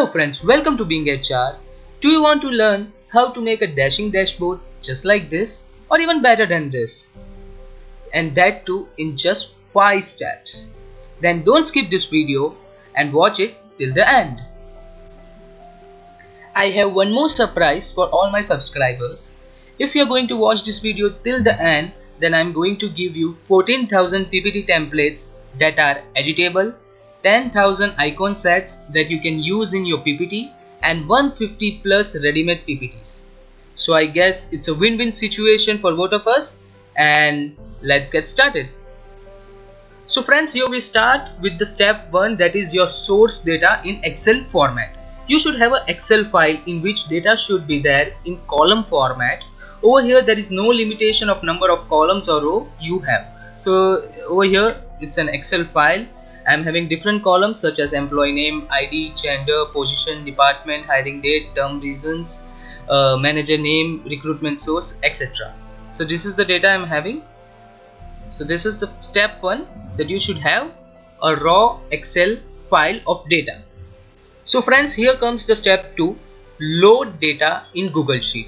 Hello friends, welcome to Being HR. Do you want to learn how to make a dashing dashboard just like this or even better than this? And that too in just 5 steps. Then don't skip this video and watch it till the end. I have one more surprise for all my subscribers. If you are going to watch this video till the end, then I am going to give you 14,000 PPT templates that are editable, 10,000 icon sets that you can use in your PPT, and 150 plus ready-made PPTs. So I guess it's a win-win situation for both of us, and let's get started. So friends, here we start with the step 1, that is your source data in Excel format. You should have an Excel file in which data should be there in column format. Over here there is no limitation of number of columns or row you have. So over here it's an Excel file. I am having different columns such as employee name, ID, gender, position, department, hiring date, term reasons, manager name, recruitment source, etc. So this is the data I am having. So this is the step 1, that you should have a raw Excel file of data. So friends, here comes the step 2, load data in Google Sheet.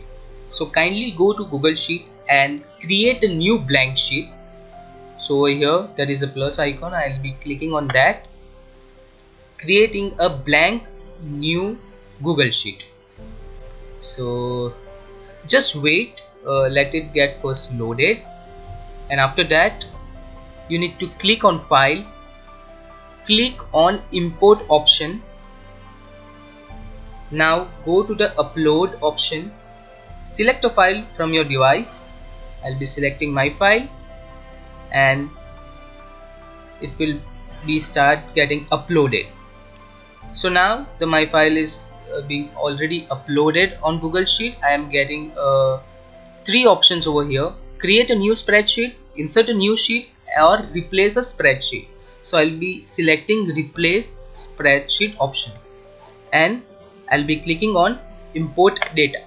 So kindly go to Google Sheet and create a new blank sheet. So over here there is a plus icon, I will be clicking on that, creating a blank new Google Sheet. So just wait, let it get first loaded, and after that you need to click on file, click on import option. Now go to the upload option, select a file from your device. I'll be selecting my file and it will be start getting uploaded. So now my file is being already uploaded on Google Sheet. I am getting 3 options over here: create a new spreadsheet, insert a new sheet, or replace a spreadsheet. So I'll be selecting replace spreadsheet option and I'll be clicking on import data,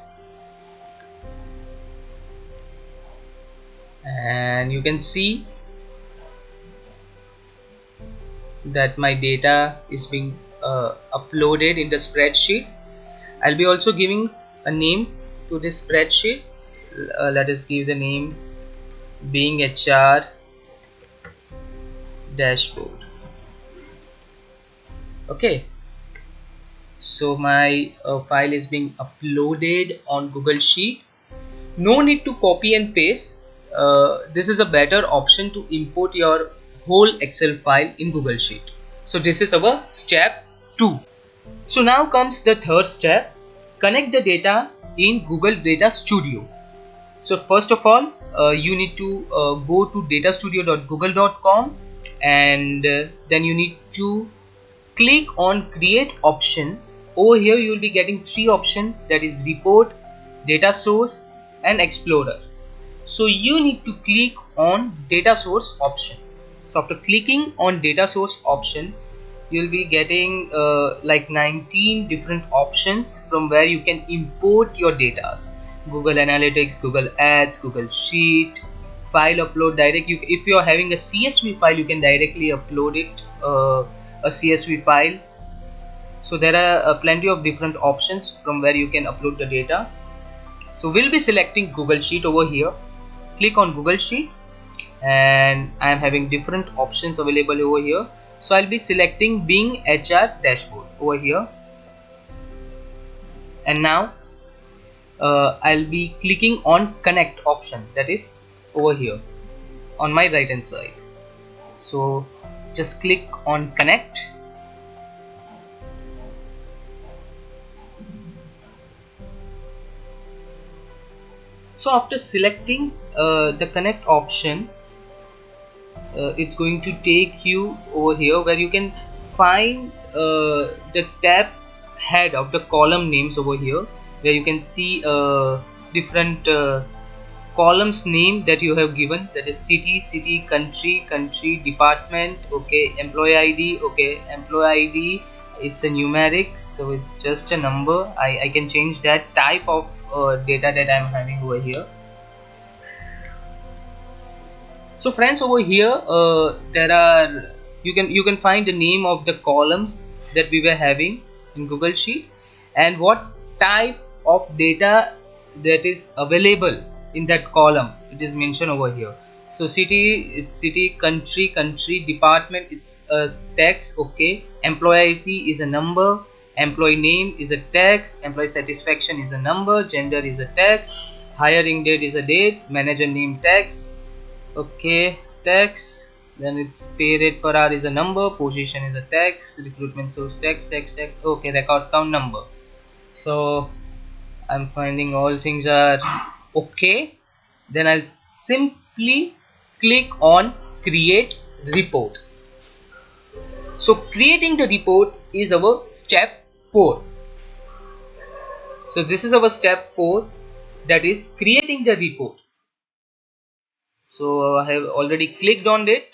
and you can see that my data is being uploaded in the spreadsheet. I'll be also giving a name to this spreadsheet. Let us give the name Being HR dashboard. Okay, so my file is being uploaded on Google Sheet. No need to copy and paste. This is a better option to import your whole Excel file in Google Sheet. So this is our step 2. So now comes the third step, connect the data in Google Data Studio. So first of all, you need to go to datastudio.google.com, and then you need to click on create option. Over here you will be getting 3 options, that is report, data source, and explorer. So you need to click on data source option. So after clicking on data source option, you will be getting like 19 different options from where you can import your data: Google Analytics, Google Ads, Google Sheet, file upload direct. If you are having a CSV file, you can directly upload it, a CSV file. So there are plenty of different options from where you can upload the data. So we'll be selecting Google Sheet over here. Click on Google Sheet, and I am having different options available over here. So I'll be selecting Being HR dashboard over here, and now I'll be clicking on connect option, that is over here on my right hand side. So just click on connect. So after selecting the connect option, it's going to take you over here where you can find the tab head of the column names over here, where you can see different columns name that you have given, that is city, country, department. Okay, employee ID. Okay, employee ID, it's a numeric, so it's just a number. I can change that type of data that I'm having over here. So friends, over here there are you can find the name of the columns that we were having. in Google Sheet, and what type of data that is available in that column, it is mentioned over here. So city, it's city, country, department, it's a text. Okay, employee ID is a number, employee name is a text, employee satisfaction is a number, gender is a text, hiring date is a date, manager name text. Okay, text. Then its pay rate per hour is a number, position is a text, recruitment source text. Okay, record count number. So I'm finding all things are okay. Then I'll simply click on create report. So creating the report is our step 4. So this is our step 4, that is creating the report. So I have already clicked on it,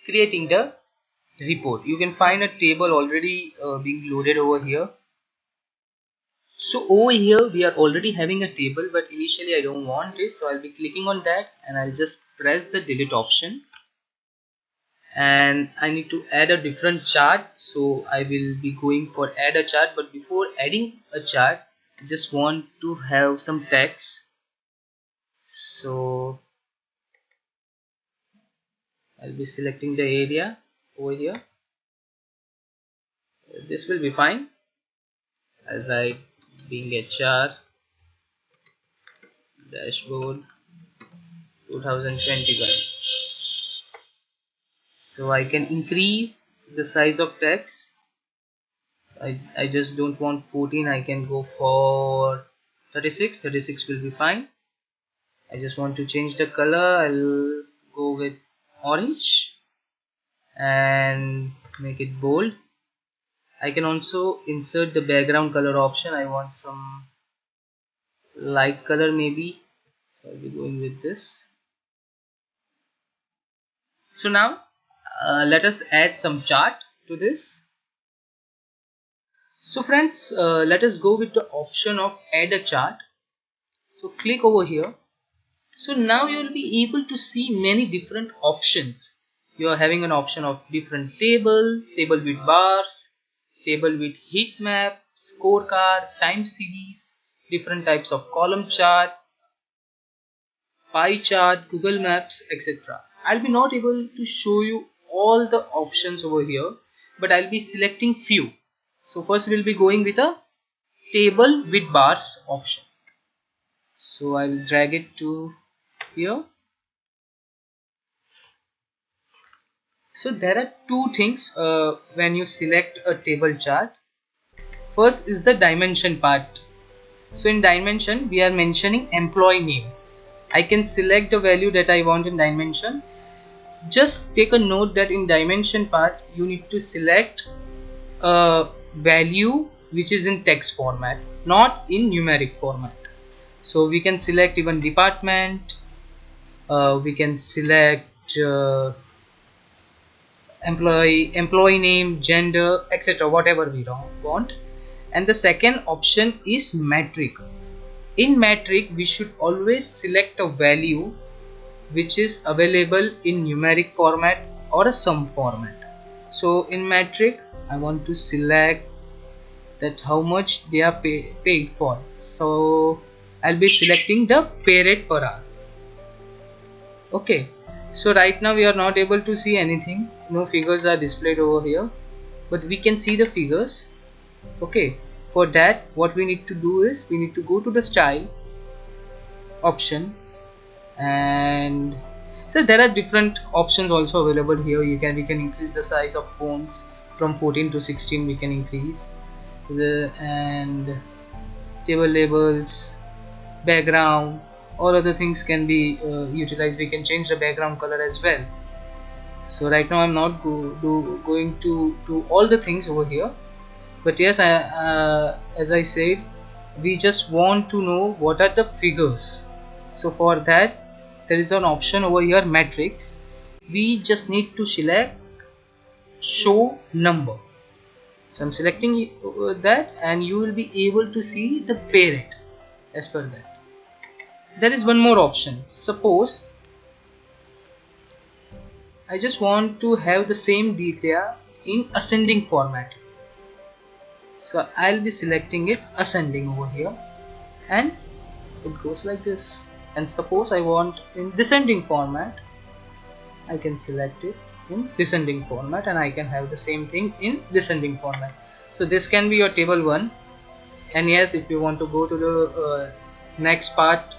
creating the report. You can find a table already being loaded over here. So over here we are already having a table, but initially I don't want this, so I'll be clicking on that and I'll just press the delete option, and I need to add a different chart. So I will be going for add a chart, but before adding a chart I just want to have some text. So I'll be selecting the area over here. This will be fine. I'll write being HR dashboard 2021. So I can increase the size of text. I just don't want 14, I can go for 36 will be fine. I just want to change the color, I'll go with orange and make it bold. I can also insert the background color option. I want some light color maybe, so I'll be going with this. So now let us add some chart to this. So friends, let us go with the option of add a chart. So click over here. So now you will be able to see many different options. You are having an option of different table with bars, table with heat map, scorecard, time series, different types of column chart, pie chart, Google Maps, etc. I'll be not able to show you all the options over here, but I'll be selecting few. So first we'll be going with a table with bars option. So I'll drag it to here. So there are two things when you select a table chart. First is the dimension part. So in dimension we are mentioning employee name. I can select the value that I want in dimension. Just take a note that in dimension part you need to select a value which is in text format, not in numeric format. So we can select even department, we can select employee name, gender, etc., whatever we want. And the second option is metric. In metric we should always select a value which is available in numeric format or a sum format. So in metric I want to select that how much they are paid for. So I'll be selecting the pay rate per hour. Okay, so right now we are not able to see anything, no figures are displayed over here, but we can see the figures. Okay, for that what we need to do is we need to go to the style option, and so there are different options also available here. We can increase the size of fonts from 14 to 16, we can increase and table labels, background, all other things can be utilized. We can change the background color as well. So right now I'm not going to do all the things over here, but yes, as I said, we just want to know what are the figures. So for that there is an option over here, matrix. We just need to select show number. So I'm selecting that, and you will be able to see the pay rate as per that. There is one more option. Suppose I just want to have the same data in ascending format. So I'll be selecting it ascending over here, and it goes like this. And suppose I want in descending format, I can select it in descending format, and I can have the same thing in descending format. So this can be your table 1. And yes, if you want to go to the next part,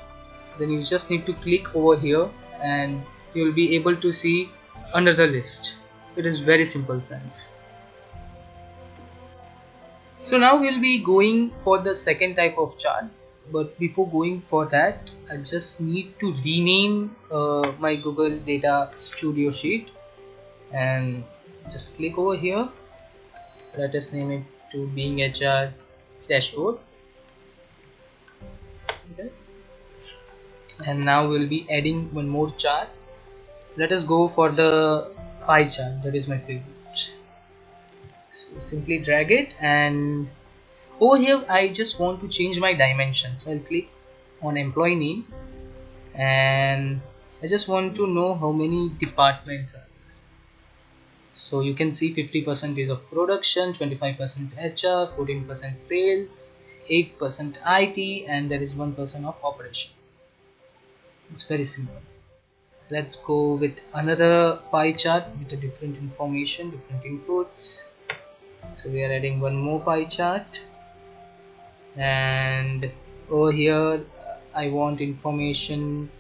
then you just need to click over here and you will be able to see under the list. It is very simple, friends. So now we'll be going for the second type of chart, but before going for that, I just need to rename my Google Data Studio sheet, and just click over here. Let us name it to Being HR Dashboard. Okay. And now we'll be adding one more chart. Let us go for the pie chart. That is my favorite. So simply drag it, and over here I just want to change my dimension. So I'll click on employee name, and I just want to know how many departments are. So you can see 50% is of production, 25% HR, 14% sales, 8% IT, and there is 1% of operation. It's very simple. Let's go with another pie chart with a different information, different inputs. So we are adding one more pie chart, and over here I want information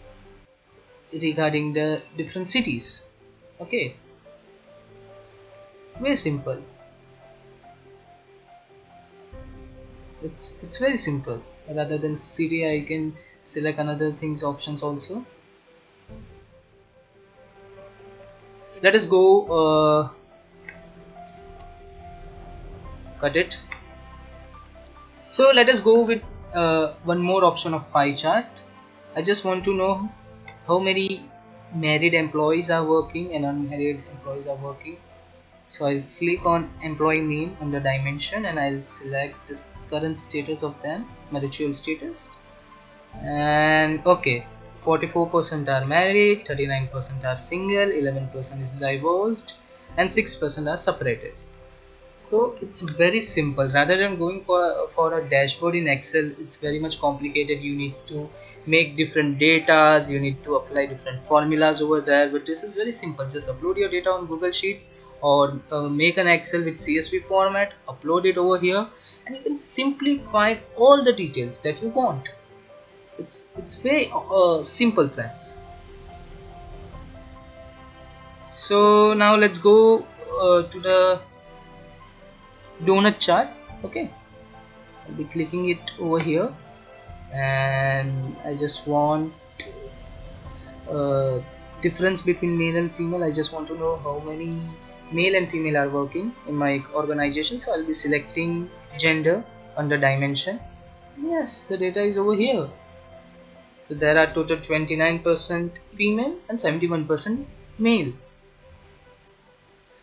regarding the different cities. Okay, very simple. It's very simple. Rather than city, I can select another things options also. Let us go cut it. So let us go with one more option of pie chart. I just want to know how many married employees are working and unmarried employees are working. So I'll click on employee name under dimension, and I'll select this current status of them, marital status. And okay, 44% are married, 39% are single, 11% is divorced, and 6% are separated. So it's very simple. Rather than going for a dashboard in Excel, it's very much complicated. You need to make different datas, you need to apply different formulas over there, but this is very simple. Just upload your data on Google Sheet, or make an Excel with CSV format, upload it over here, and you can simply find all the details that you want. It's very simple, friends. So now let's go to the donut chart. Okay, I'll be clicking it over here, and I just want difference between male and female. I just want to know how many male and female are working in my organization. So I'll be selecting gender under dimension. Yes, the data is over here. So there are total 29% female and 71% male.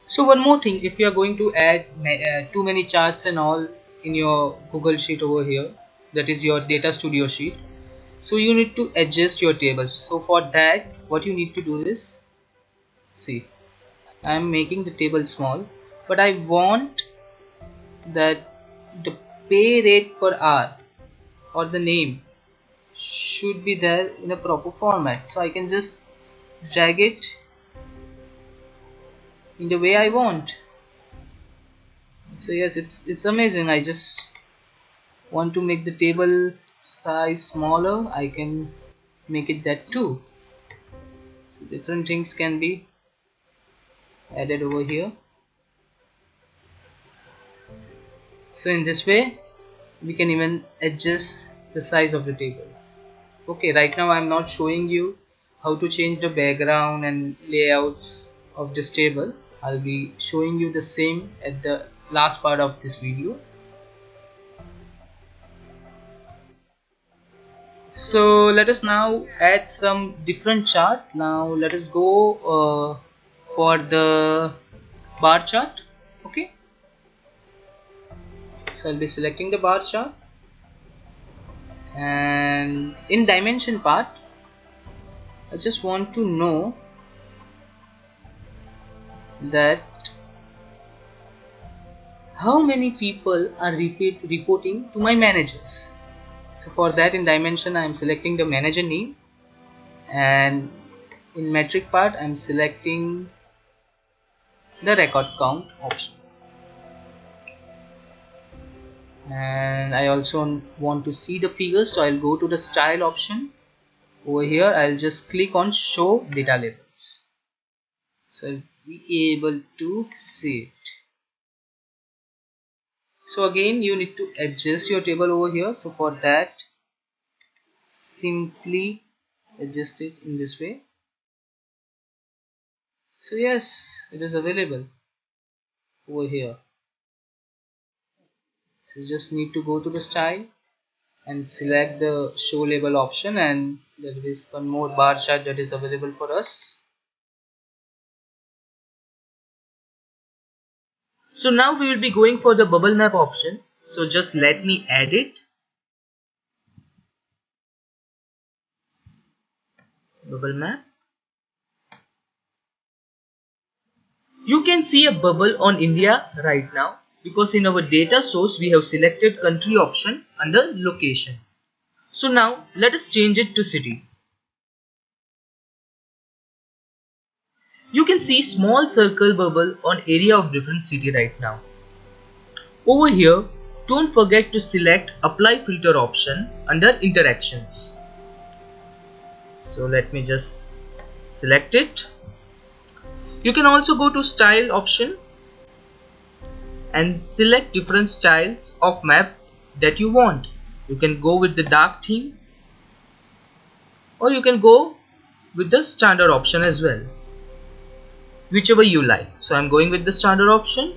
So one more thing, if you are going to add too many charts and all in your Google Sheet over here, that is your Data Studio sheet, so you need to adjust your tables. So for that, what you need to do is, see, I am making the table small, but I want that the pay rate per hour or the name should be there in a proper format. So I can just drag it in the way I want. So yes, it's amazing. I just want to make the table size smaller, I can make it that too. So different things can be added over here. So in this way we can even adjust the size of the table. Okay, right now I'm not showing you how to change the background and layouts of this table. I'll be showing you the same at the last part of this video. So let us now add some different chart. Now let us go for the bar chart. Okay, so I'll be selecting the bar chart, and in dimension part I just want to know that how many people are reporting to my managers. So for that, in dimension I am selecting the manager name, and in metric part I am selecting the record count option. And I also want to see the figures, so I'll go to the style option. Over here I'll just click on show data labels, so I'll be able to see it. So again, you need to adjust your table over here. So for that, simply adjust it in this way. So yes, it is available over here. So you just need to go to the style and select the show label option, and there is one more bar chart that is available for us. So now we will be going for the bubble map option. So just let me add it. Bubble map. You can see a bubble on India right now because in our data source we have selected country option under location. So now let us change it to city. You can see small circle bubble on area of different city right now. Over here, don't forget to select apply filter option under interactions. So let me just select it. You can also go to style option and select different styles of map that you want. You can go with the dark theme, or you can go with the standard option as well, whichever you like. So I'm going with the standard option,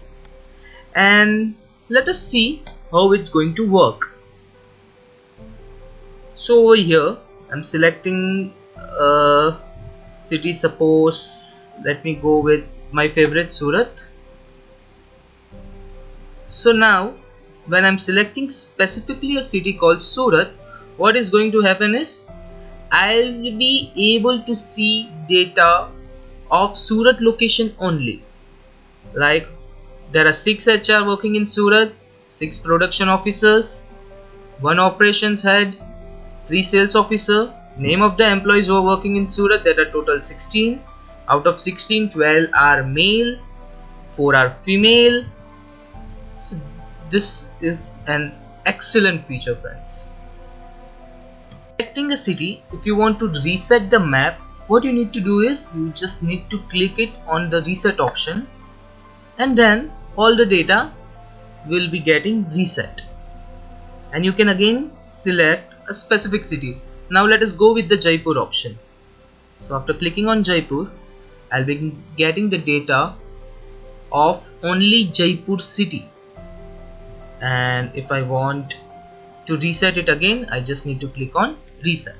and let us see how it's going to work. So over here I'm selecting a city. Suppose let me go with my favorite, Surat. So now when I'm selecting specifically a city called Surat, what is going to happen is I'll be able to see data of Surat location only. Like there are 6 HR working in Surat, 6 production officers, 1 operations head, 3 sales officer, name of the employees who are working in Surat, that are total 16. Out of 16, 12 are male, 4 are female. So this is an excellent feature, friends. Selecting a city, if you want to reset the map, what you need to do is you just need to click it on the reset option, and then all the data will be getting reset, and you can again select a specific city. Now let us go with the Jaipur option. So after clicking on Jaipur, I'll be getting the data of only Jaipur city, and if I want to reset it again, I just need to click on reset.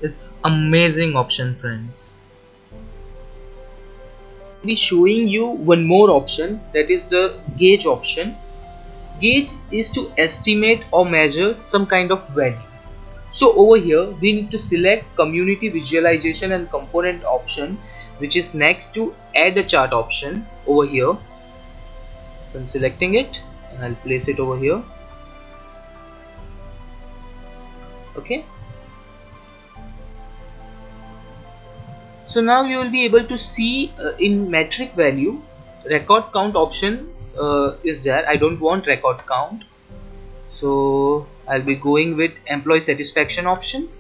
It's amazing option, friends. I'll be showing you one more option, that is the gauge option. Gauge is to estimate or measure some kind of value. So over here we need to select community visualization and component option, which is next to add a chart option over here. So I'm selecting it and I'll place it over here. Okay. So now you will be able to see in metric value, record count option is there. I don't want record count, so I'll be going with employee satisfaction option.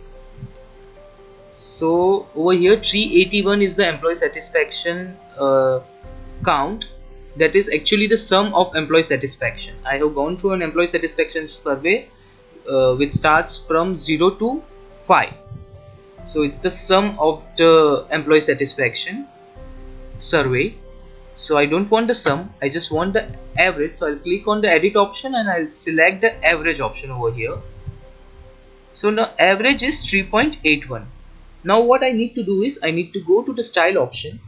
So over here 381 is the employee satisfaction count. That is actually the sum of employee satisfaction. I have gone through an employee satisfaction survey which starts from 0 to 5. So it's the sum of the employee satisfaction survey. So I don't want the sum, I just want the average. So I'll click on the edit option and I'll select the average option over here. So now average is 3.81. Now what I need to do is I need to go to the style option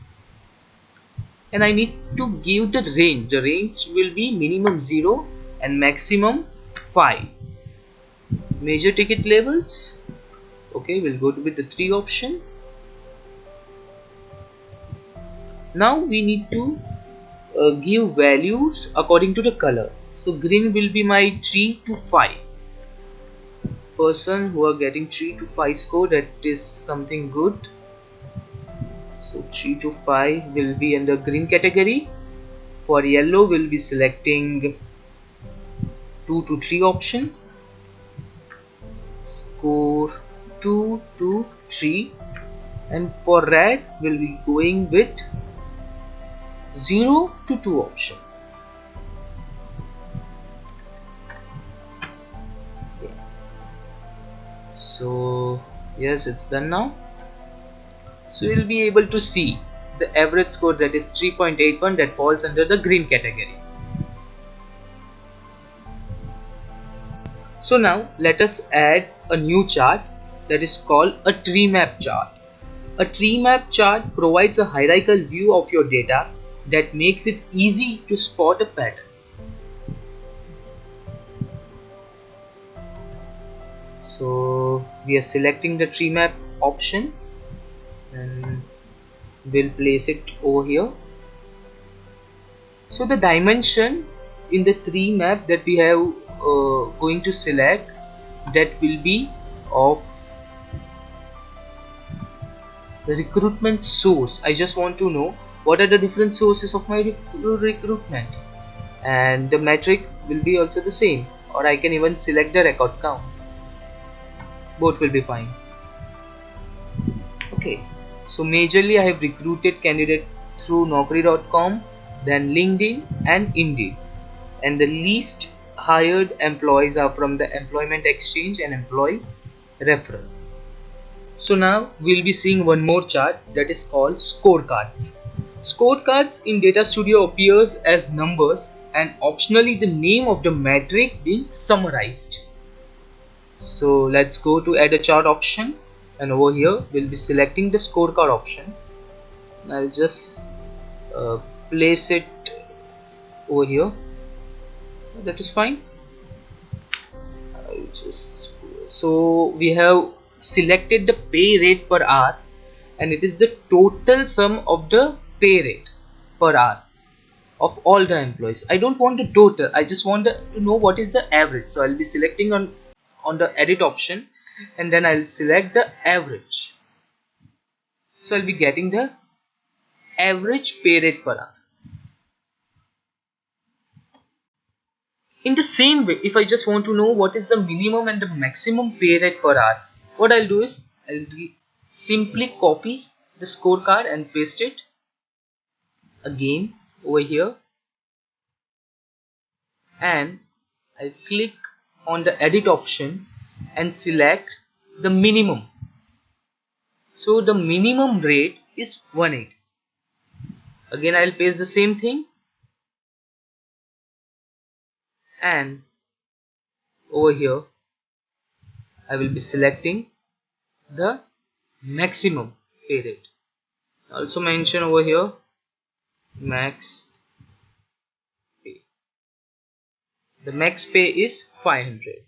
and I need to give the range. The range will be minimum 0 and maximum 5. Major ticket levels, okay, we'll go with the 3 option. Now we need to give values according to the color. So green will be my 3 to 5 person who are getting 3 to 5 score, that is something good. So 3 to 5 will be under green category. For yellow we'll be selecting 2 to 3 option, score 2 to 3, and for red we'll be going with 0 to 2 option. So yes, it's done now. So you'll be able to see the average score, that is 3.81, that falls under the green category. So now let us add a new chart, that is called a Treemap chart. A Treemap chart provides a hierarchical view of your data that makes it easy to spot a pattern. So we are selecting the Treemap option and we'll place it over here. So the dimension in the Treemap that we have going to select, that will be of the recruitment source. I just want to know what are the different sources of my recruitment, and the metric will be also the same, or I can even select the record count. Both will be fine. Okay, so majorly I have recruited candidate through Naukri.com, then LinkedIn and Indeed, and the least hired employees are from the Employment Exchange and Employee Referral. So now we'll be seeing one more chart, that is called Scorecards. Scorecards in Data Studio appears as numbers and optionally the name of the metric being summarized. So let's go to add a chart option, and over here we'll be selecting the scorecard option. I'll just place it over here. That is fine. So we have selected the pay rate per hour, and it is the total sum of the pay rate per hour of all the employees. I don't want the total, I just want to know what is the average. So I'll be selecting on the edit option, and then I'll select the average. So I'll be getting the average pay rate per hour. In the same way, if I just want to know what is the minimum and the maximum pay rate per hour, what I'll do is I'll simply copy the scorecard and paste it again over here, and I'll click on the edit option and select the minimum. So the minimum rate is 180. Again I'll paste the same thing, and over here I will be selecting the maximum pay rate. Also mention over here max pay. The max pay is 500.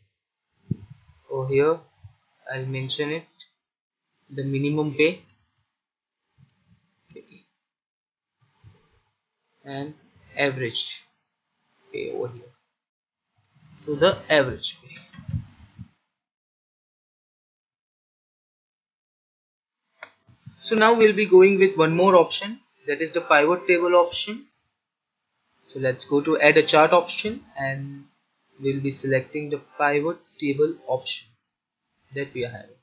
Over here I'll mention it the minimum pay and average pay over here. So the average pay. So now we'll be going with one more option, that is the pivot table option. So let's go to add a chart option, and we'll be selecting the pivot table option that we are having.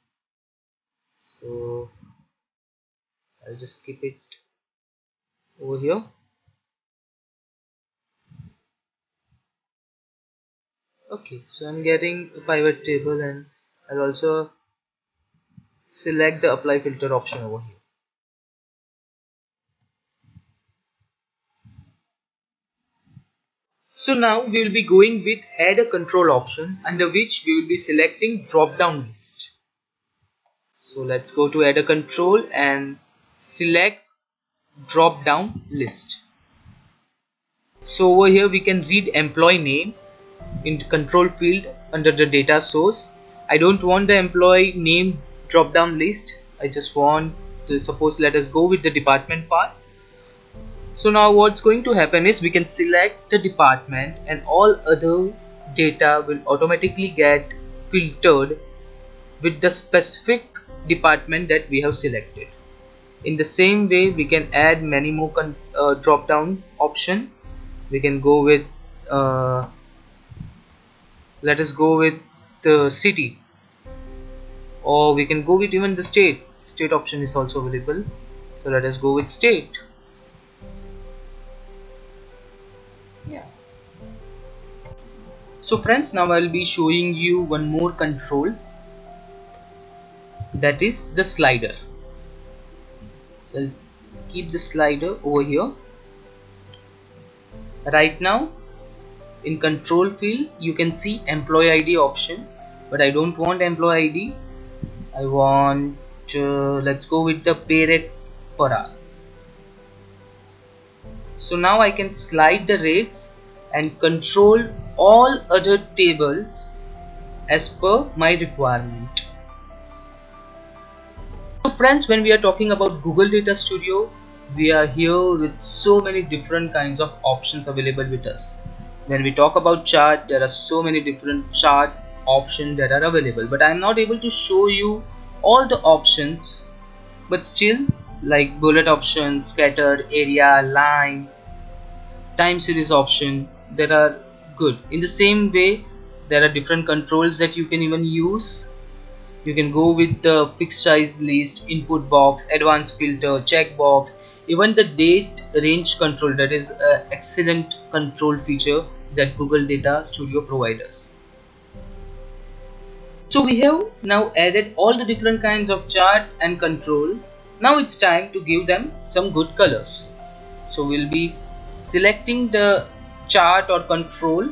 So I'll just keep it over here. Okay, so I'm getting a pivot table, and I'll also select the apply filter option over here. So now we will be going with add a control option, under which we will be selecting drop down list. So let's go to add a control and select drop down list. So over here we can read employee name in the control field under the data source. I don't want the employee name drop down list. I just want to, suppose let us go with the department part. So now what's going to happen is we can select the department and all other data will automatically get filtered with the specific department that we have selected. In the same way, we can add many more drop down option. We can go with let us go with the city, or we can go with even the state option is also available. So let us go with state. Yeah. So friends, now I'll be showing you one more control, that is the slider. So I'll keep the slider over here. Right now in control field you can see employee ID option, but I don't want employee ID. I want let's go with the pay rate per hour. So now I can slide the rates and control all other tables as per my requirement. So friends, when we are talking about Google Data Studio, we are here with so many different kinds of options available with us. When we talk about chart, there are so many different chart options that are available, but I am not able to show you all the options, but still, like bullet options, scattered, area, line, time series option, that are good. In the same way, there are different controls that you can even use. You can go with the fixed size list, input box, advanced filter, checkbox, even the date range control. That is an excellent control feature that Google Data Studio provides us. So we have now added all the different kinds of chart and control. Now it's time to give them some good colors. So we'll be selecting the chart or control,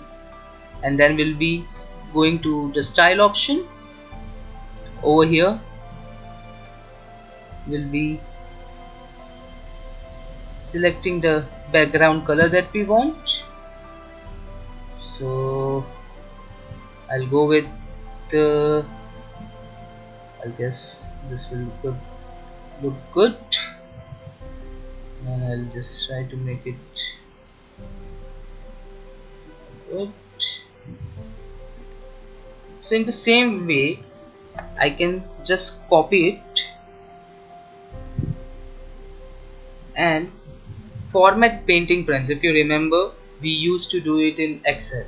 and then we'll be going to the style option. Over here we'll be selecting the background color that we want. So I'll go with the, I guess this will look good, and I'll just try to make it good. So in the same way I can just copy it and format painting. Friends, if you remember, we used to do it in Excel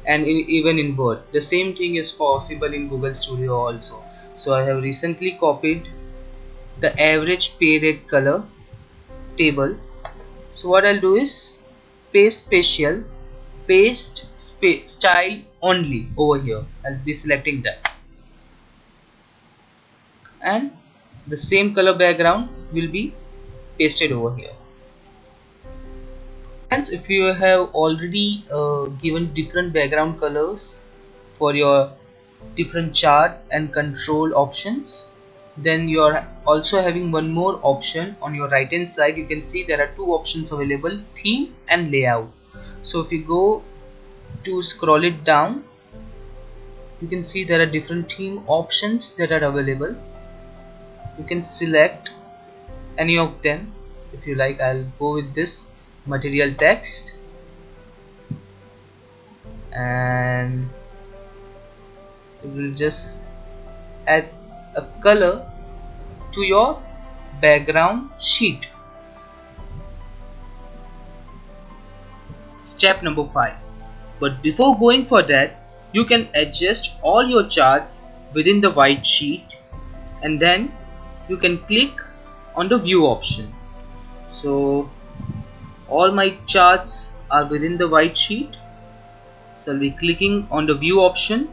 and even in Word. The same thing is possible in Google Studio also. So I have recently copied the average pay rate color table. So what I'll do is paste spatial, paste style only over here. I'll be selecting that, and the same color background will be pasted over here. Hence, if you have already given different background colors for your different chart and control options, then you are also having one more option on your right hand side. You can see there are two options available, theme and layout. So if you go to scroll it down, you can see there are different theme options that are available. You can select any of them if you like. I'll go with this material text, and it will just add a color to your background sheet. Step number 5. But before going for that, you can adjust all your charts within the white sheet, and then you can click on the view option. So all my charts are within the white sheet, so I'll be clicking on the view option.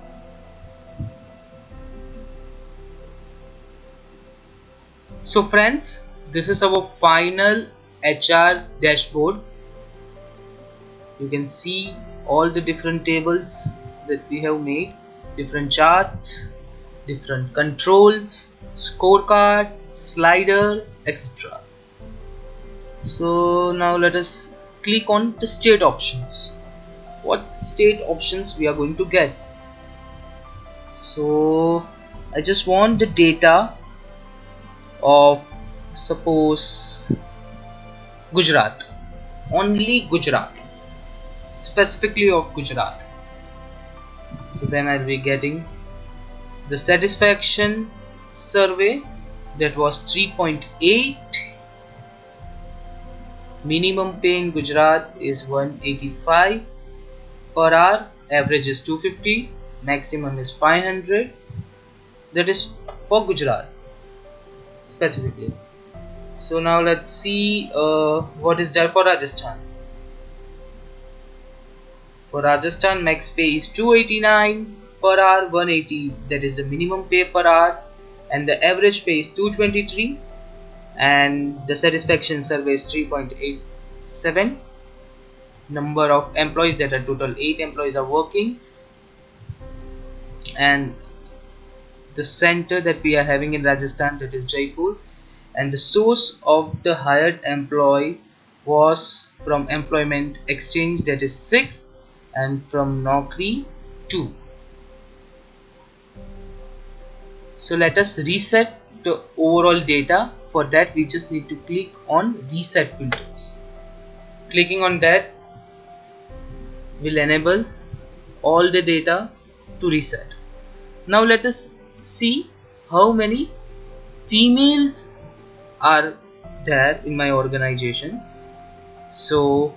So friends, this is our final HR dashboard. You can see all the different tables that we have made, different charts, different controls, scorecard, slider, etc. So now let us click on the state options. What state options we are going to get? So I just want the data of, suppose, Gujarat. only Gujarat, specifically of Gujarat. So then I'll be getting the satisfaction survey, that was 3.8. Minimum pay in Gujarat is 185 per hour, average is 250, maximum is 500. That is for Gujarat specifically. So now let's see what is there for Rajasthan. For Rajasthan, max pay is 289 per hour, 180 that is the minimum pay per hour, and the average pay is 223, and the satisfaction survey is 3.87. Number of employees, that are total 8 employees are working, and the center that we are having in Rajasthan, that is Jaipur, and the source of the hired employee was from employment exchange, that is 6, and from Naukri 2. So let us reset the overall data. For that we just need to click on reset filters. Clicking on that will enable all the data to reset. Now let us see how many females are there in my organization. So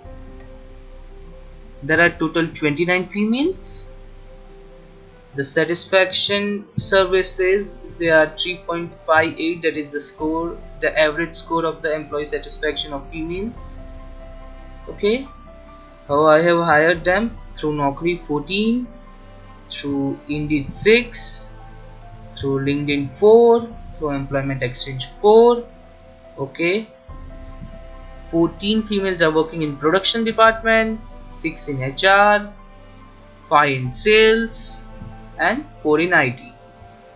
there are total 29 females. The satisfaction survey says they are 3.58, that is the score, the average score of the employee satisfaction of females. Okay, how I have hired them: through Naukri 14, through Indeed 6, through LinkedIn 4, through Employment Exchange 4. Okay, 14 females are working in production department, 6 in HR, 5 in sales, and 4 in IT.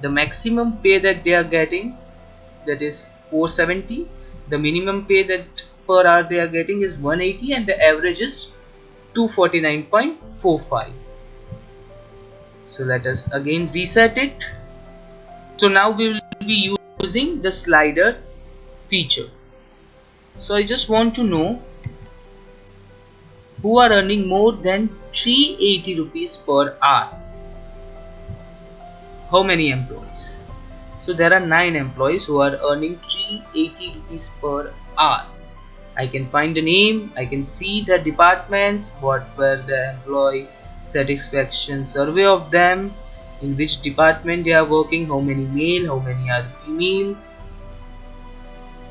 The maximum pay that they are getting, that is 470. The minimum pay that per hour they are getting is 180, and the average is 249.45. So let us again reset it. So now we will be using the slider feature. So I just want to know who are earning more than 380 rupees per hour. How many employees? So there are 9 employees who are earning 380 rupees per hour. I can find the name, I can see the departments, what were the employee satisfaction survey of them, in which department they are working, how many male, how many are female,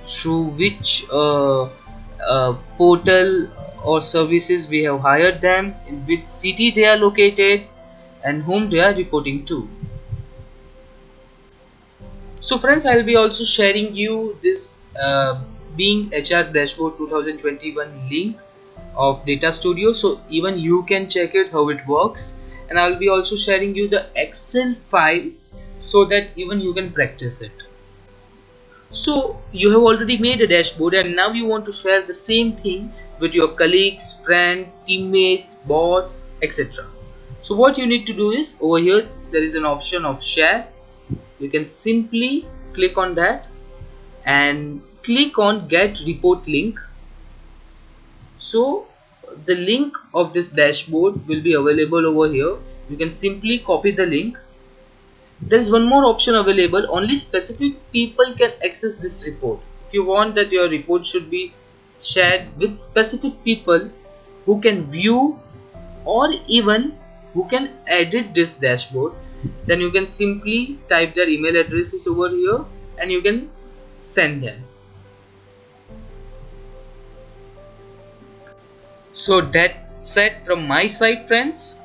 through which portal or services we have hired them, in which city they are located, and whom they are reporting to. So friends, I will be also sharing you this Being HR Dashboard 2021 link of Data Studio, so even you can check it how it works, and I will be also sharing you the Excel file so that even you can practice it. So you have already made a dashboard, and now you want to share the same thing with your colleagues, friends, teammates, boss, etc. So what you need to do is, over here there is an option of share. You can simply click on that and click on get report link. So the link of this dashboard will be available over here. You can simply copy the link. There is one more option available: only specific people can access this report. If you want that your report should be shared with specific people who can view or even who can edit this dashboard, then you can simply type their email addresses over here and you can send them. So that's it from my side, friends.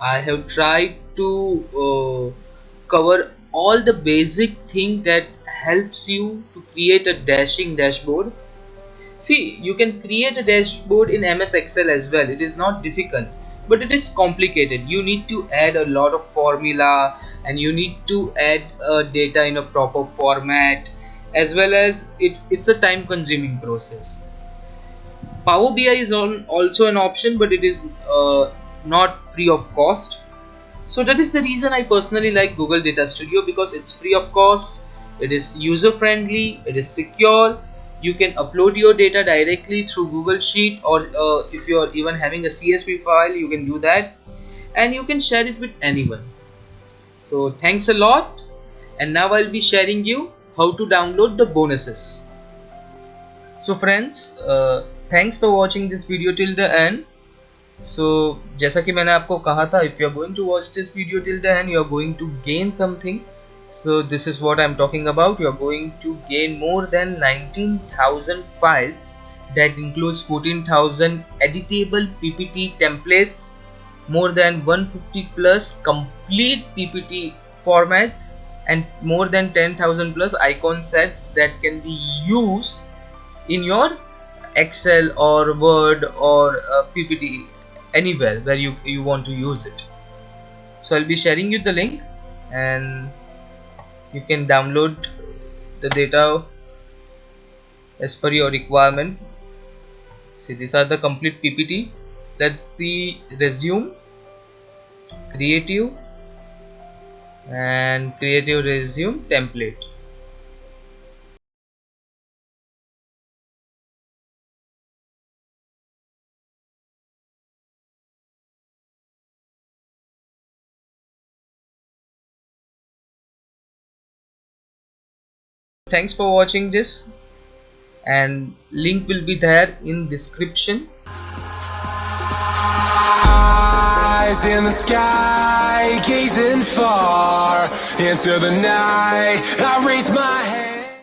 I have tried to cover all the basic thing that helps you to create a dashing dashboard. See, you can create a dashboard in MS Excel as well. It is not difficult, but it is complicated. You need to add a lot of formula, and you need to add data in a proper format, as well as it's a time consuming process. Power BI is also an option, but it is not free of cost. So that is the reason I personally like Google Data Studio, because it's free of cost, it is user friendly, it is secure, You can upload your data directly through Google Sheet, or if you are even having a CSV file, you can do that, and you can share it with anyone. So thanks a lot, and now I'll be sharing you how to download the bonuses. So friends, thanks for watching this video till the end. So जैसा कि मैंने आपको कहा था, if you are going to watch this video till the end, you are going to gain something. So this is what I'm talking about. You are going to gain more than 19,000 files that includes 14,000 editable PPT templates, more than 150 plus complete PPT formats, and more than 10,000 plus icon sets that can be used in your Excel or Word or PPT, anywhere where you want to use it. So I'll be sharing you the link, and you can download the data as per your requirement. See, these are the complete PPT. Let's see resume, creative, and creative resume template. Thanks for watching this, and link will be there in description. Eyes in the sky, gazing far into the night. I raise my head.